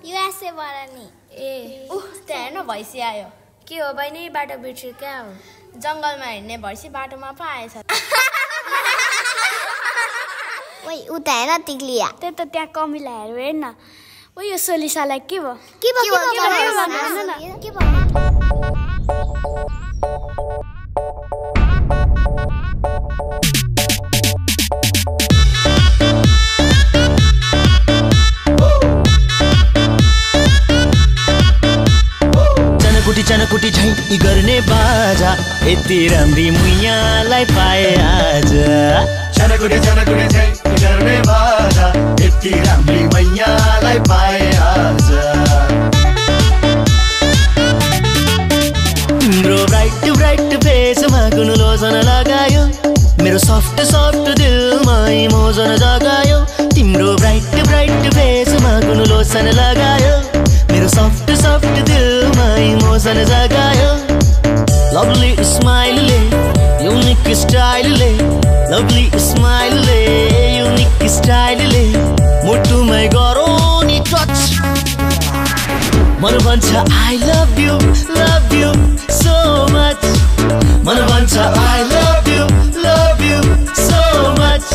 USA बाट नि ए त्यहाँ हेर्न भैँसी आयो के हो बहिनी बाटो बिर्सियो क्या हो जङ्गलमा हिँड्ने भैँसी बाटोमा पो आएछ ओइ उता हेर तिग्लिया त्यही त त्यहाँ कमिला हेर्न ओ यो सोलिसालाई के भयो चनकुटी झै गर्ने बाजा यति राम्री मुइयालाई पाए आज चनकुटी झै गर्ने बाजा यति राम्री मुइयालाई पाए आज तिम्रो ब्राइट फेसमा कुन लोसन लगायो मेरो सफ्ट दिलमा इमोसन जगायो तिम्रो ब्राइट फेसमा कुन लोसन लगायो मेरो सफ्ट दिलमा इमोसन जगायो लभली स्माइलले युनिक स्टाइलले लभली स्माइलले युनिक स्टाइलले मुटुमै गरौ नि टच मन भन्छ I love you so much मन भन्छ I love you so much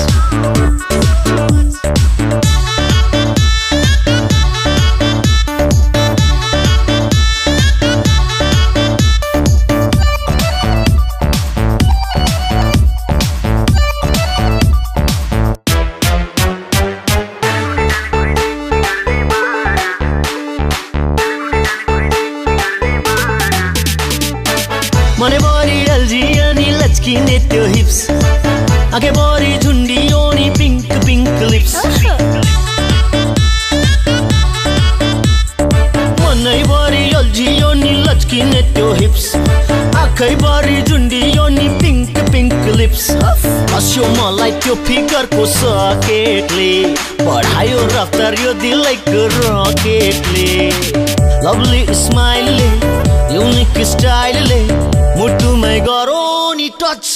मने बरी अल्झियो नि लचकिने त्यो हिप्स आगे बरी झुन्डियो नि पिङ्क लिप्स मनै बरी अल्झियो नि लचकिने त्यो हिप्स आँखै बरी झुन्डियो नि पिङ्क लिप्स हस्यो मलाई त्यो फिगरको सकेटले बढायो रफ्तार यो दिलैको रकेटले लभली स्माइलले युनिक स्टाइलले मुटुमै गरौ नि टच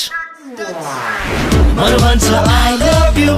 मन भन्छ आई लभ यु